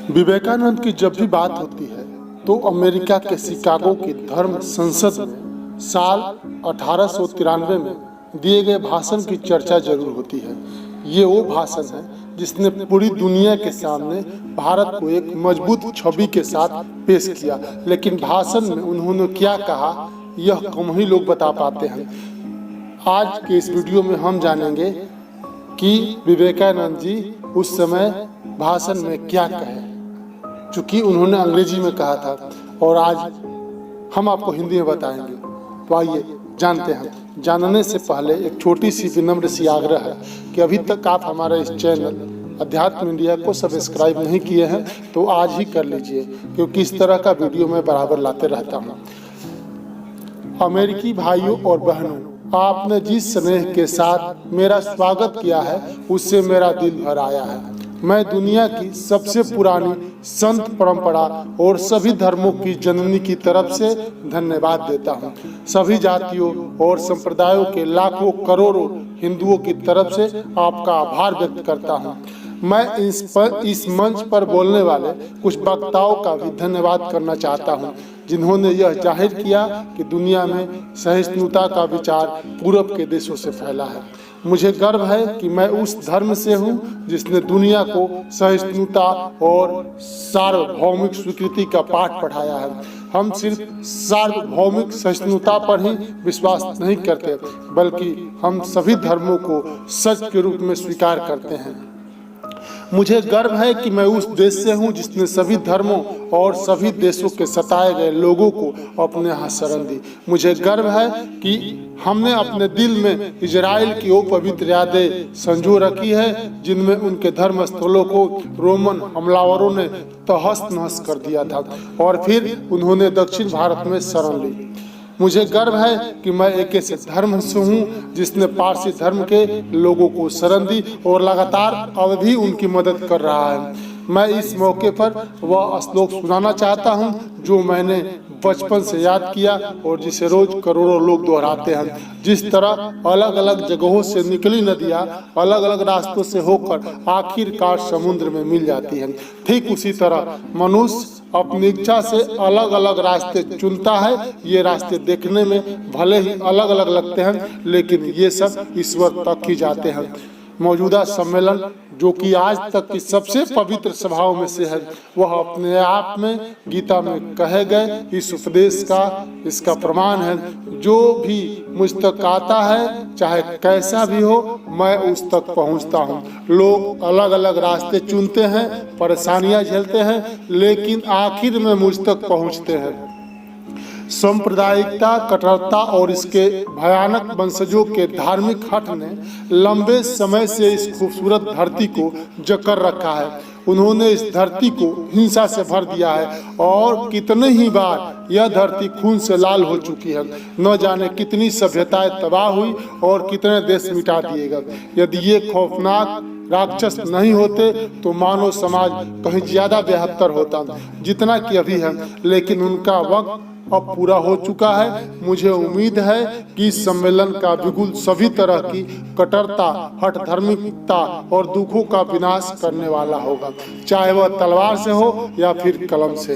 विवेकानंद की जब भी बात होती है तो अमेरिका के शिकागो की धर्म संसद में साल 1893 में दिए गए भाषण की चर्चा जरूर होती है। ये वो भाषण है जिसने पूरी दुनिया के सामने भारत को एक मजबूत छवि के साथ पेश किया, लेकिन भाषण में उन्होंने क्या कहा यह कम ही लोग बता पाते हैं। आज के इस वीडियो में हम जानेंगे कि विवेकानंद जी उस समय भाषण में क्या कहे, चूँकि उन्होंने अंग्रेजी में कहा था और आज हम आपको हिंदी में बताएंगे। तो आइए जानते हैं। जानने से पहले एक छोटी सी विनम्र सी आग्रह है कि अभी तक आप हमारा इस चैनल अध्यात्म इंडिया को सब्सक्राइब नहीं किए हैं तो आज ही कर लीजिए, क्योंकि इस तरह का वीडियो मैं बराबर लाते रहता हूँ। अमेरिकी भाइयों और बहनों, आपने जिस स्नेह के साथ मेरा स्वागत किया है उससे मेरा दिल भर आया है। मैं दुनिया की सबसे पुरानी संत परंपरा और सभी धर्मों की जननी की तरफ से धन्यवाद देता हूँ। सभी जातियों और संप्रदायों के लाखों करोड़ों हिंदुओं की तरफ से आपका आभार व्यक्त करता हूँ। मैं इस मंच पर बोलने वाले कुछ वक्ताओं का भी धन्यवाद करना चाहता हूँ, जिन्होंने यह जाहिर किया कि दुनिया में सहिष्णुता का विचार पूरब के देशों से फैला है। मुझे गर्व है कि मैं उस धर्म से हूँ जिसने दुनिया को सहिष्णुता और सार्वभौमिक स्वीकृति का पाठ पढ़ाया है। हम सिर्फ सार्वभौमिक सहिष्णुता पर ही विश्वास नहीं करते, बल्कि हम सभी धर्मों को सच के रूप में स्वीकार करते हैं। मुझे गर्व है कि मैं उस देश से हूँ जिसने सभी धर्मों और सभी देशों के सताए गए लोगों को अपने यहाँ शरण दी। मुझे गर्व है कि हमने अपने दिल में इजराइल की वो पवित्र यादें संजो रखी है जिनमें उनके धर्म स्थलों को रोमन हमलावरों ने तहस नहस कर दिया था और फिर उन्होंने दक्षिण भारत में शरण ली। मुझे गर्व है कि मैं एक ऐसे धर्म से हूँ जिसने पारसी धर्म के लोगों को शरण दी और लगातार अब भी उनकी मदद कर रहा है। मैं इस मौके पर वह श्लोक सुनाना चाहता हूँ जो मैंने बचपन से याद किया और जिसे रोज करोड़ों लोग दोहराते हैं। जिस तरह अलग अलग जगहों से निकली नदियाँ अलग अलग रास्तों से होकर आखिरकार समुद्र में मिल जाती हैं, ठीक उसी तरह मनुष्य अपनी इच्छा से अलग अलग रास्ते चुनता है। ये रास्ते देखने में भले ही अलग अलग लगते हैं, लेकिन ये सब ईश्वर तक ही जाते हैं। मौजूदा सम्मेलन, जो कि आज तक की सबसे पवित्र सभाओं में से है, वह अपने आप में गीता में कहे गए इस उपदेश का इसका प्रमाण है। जो भी मुझ तक आता है, चाहे कैसा भी हो, मैं उस तक पहुंचता हूं। लोग अलग अलग रास्ते चुनते हैं, परेशानियां झेलते हैं, लेकिन आखिर में मुझ तक पहुंचते हैं। सांप्रदायिकता, कट्टरता और इसके भयानक वंशजों के धार्मिक हट ने लंबे समय से इस खूबसूरत धरती को जकड़ रखा है। उन्होंने इस धरती को हिंसा से भर दिया है और कितने ही बार यह धरती खून से लाल हो चुकी है। न जाने कितनी सभ्यताएं तबाह हुई और कितने देश मिटा दिए गए। यदि ये खौफनाक राक्षस नहीं होते तो मानव समाज कहीं ज्यादा बेहतर होता जितना कि अभी है, लेकिन उनका वक्त अब पूरा हो चुका है। मुझे उम्मीद है कि इस सम्मेलन का बिगुल सभी तरह की कट्टरता, हठ धार्मिकता और दुखों का विनाश करने वाला होगा, चाहे वह तलवार से हो या फिर कलम से।